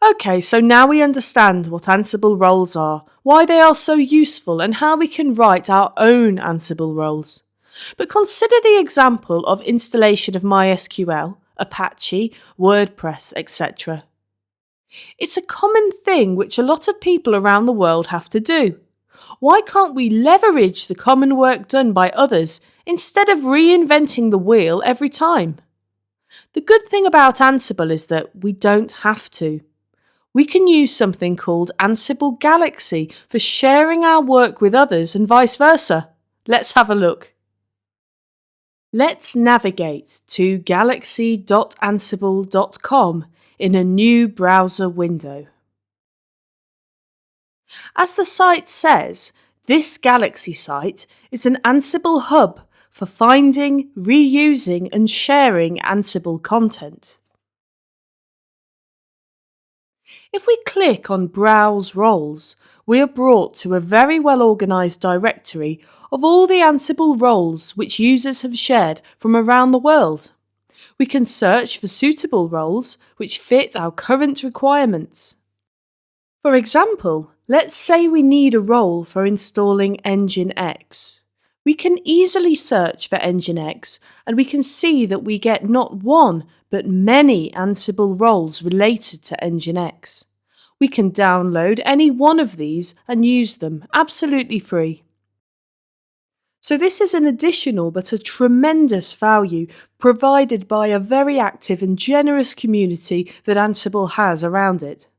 Okay, so now we understand what Ansible roles are, why they are so useful, and how we can write our own Ansible roles. But consider the example of installation of MySQL, Apache, WordPress, etc. It's a common thing which a lot of people around the world have to do. Why can't we leverage the common work done by others instead of reinventing the wheel every time? The good thing about Ansible is that we don't have to. We can use something called Ansible Galaxy for sharing our work with others and vice versa. Let's have a look. Let's navigate to galaxy.ansible.com in a new browser window. As the site says, this Galaxy site is an Ansible hub for finding, reusing and sharing Ansible content. If we click on Browse Roles, we are brought to a very well organised directory of all the Ansible roles which users have shared from around the world. We can search for suitable roles which fit our current requirements. For example, let's say we need a role for installing Nginx. We can easily search for Nginx and we can see that we get not one but many Ansible roles related to Nginx. We can download any one of these and use them absolutely free. So this is an additional but a tremendous value provided by a very active and generous community that Ansible has around it.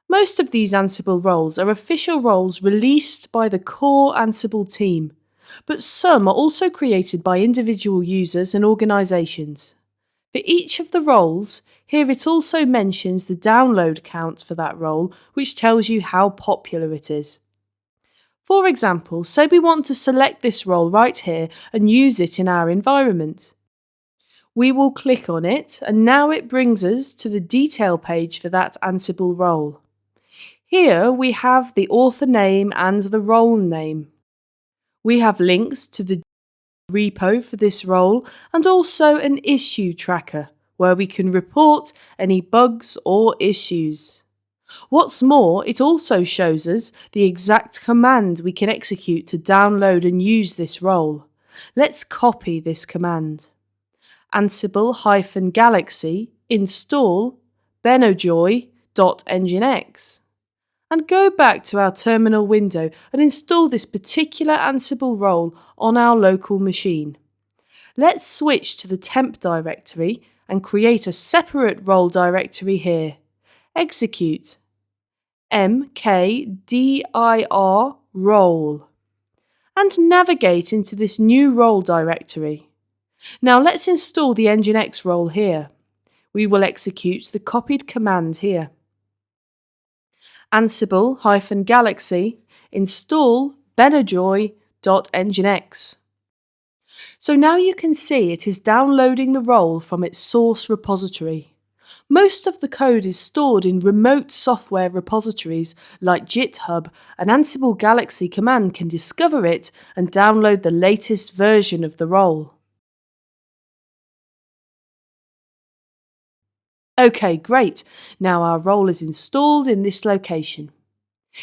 Most of these Ansible roles are official roles released by the core Ansible team, but some are also created by individual users and organisations. For each of the roles, here it also mentions the download count for that role, which tells you how popular it is. For example, say we want to select this role right here and use it in our environment. We will click on it and now it brings us to the detail page for that Ansible role. Here we have the author name and the role name. We have links to the repo for this role and also an issue tracker where we can report any bugs or issues. What's more, it also shows us the exact command we can execute to download and use this role. Let's copy this command. Ansible-Galaxy install benojoy.nginx and go back to our terminal window and install this particular Ansible role on our local machine. Let's switch to the temp directory and create a separate role directory here. Execute mkdir role and navigate into this new role directory. Now let's install the Nginx role here. We will execute the copied command here. Ansible-Galaxy install benojoy.nginx. So now you can see it is downloading the role from its source repository. Most of the code is stored in remote software repositories like GitHub, and Ansible Galaxy command can discover it and download the latest version of the role. Okay, great. Now our role is installed in this location.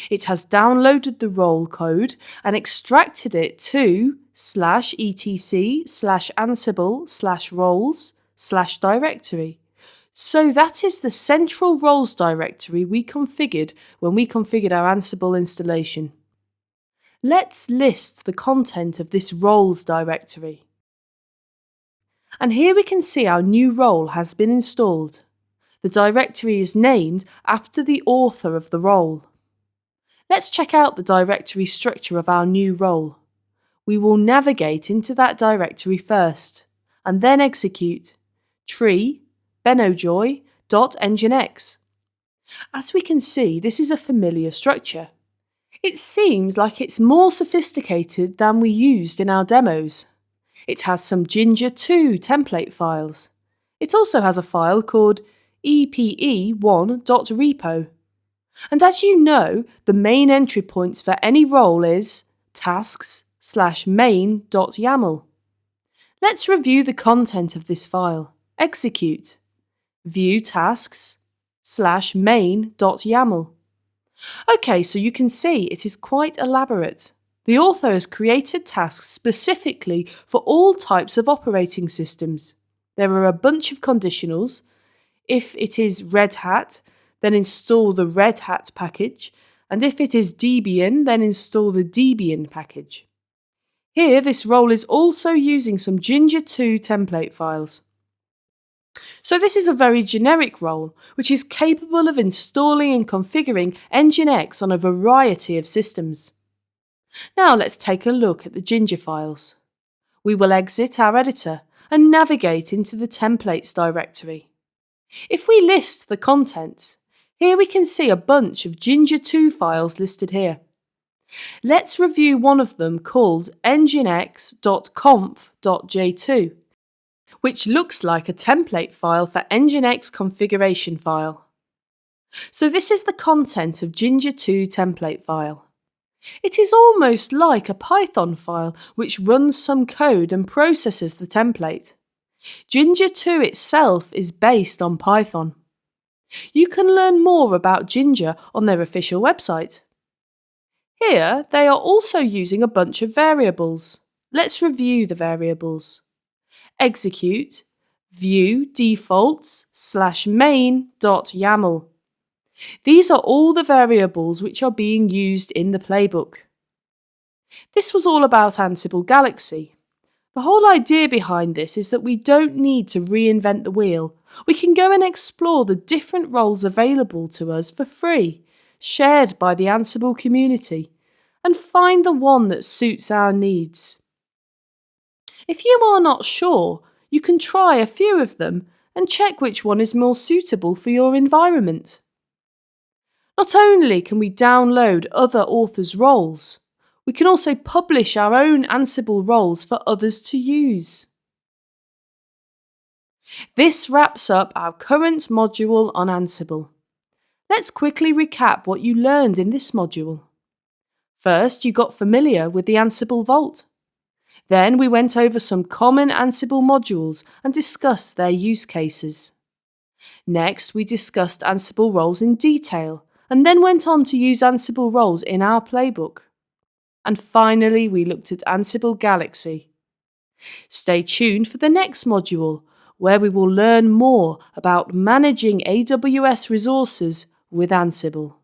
It has downloaded the role code and extracted it to /etc/ansible/roles/directory. So that is the central roles directory we configured when we configured our Ansible installation. Let's list the content of this roles directory. And here we can see our new role has been installed. The directory is named after the author of the role. Let's check out the directory structure of our new role. We will navigate into that directory first, and then execute tree benojoy.nginx. As we can see, this is a familiar structure. It seems like it's more sophisticated than we used in our demos. It has some Ginger2 template files. It also has a file called epe1.repo. And as you know, the main entry points for any role is tasks/main.yaml. Let's review the content of this file. Execute. View tasks, defaults/main.yaml. Okay, so you can see it is quite elaborate. The author has created tasks specifically for all types of operating systems. There are a bunch of conditionals. If it is Red Hat, then install the Red Hat package, and if it is Debian, then install the Debian package. Here, this role is also using some Ginger 2 template files. So this is a very generic role, which is capable of installing and configuring Nginx on a variety of systems. Now let's take a look at the Ginger files. We will exit our editor and navigate into the templates directory. If we list the contents, here we can see a bunch of Ginger 2 files listed here. Let's review one of them called nginx.conf.j2, which looks like a template file for Nginx configuration file. So this is the content of Ginger 2 template file. It is almost like a Python file which runs some code and processes the template. Ginger 2 itself is based on Python. You can learn more about Ginger on their official website. Here, they are also using a bunch of variables. Let's review the variables. Execute view defaults/main.yaml. These are all the variables which are being used in the playbook. This was all about Ansible Galaxy. The whole idea behind this is that we don't need to reinvent the wheel. We can go and explore the different roles available to us for free, shared by the Ansible community, and find the one that suits our needs. If you are not sure, you can try a few of them and check which one is more suitable for your environment. Not only can we download other authors' roles, we can also publish our own Ansible roles for others to use. This wraps up our current module on Ansible. Let's quickly recap what you learned in this module. First, you got familiar with the Ansible Vault. Then we went over some common Ansible modules and discussed their use cases. Next, we discussed Ansible roles in detail, and then went on to use Ansible roles in our playbook. And finally, we looked at Ansible Galaxy. Stay tuned for the next module, where we will learn more about managing AWS resources with Ansible.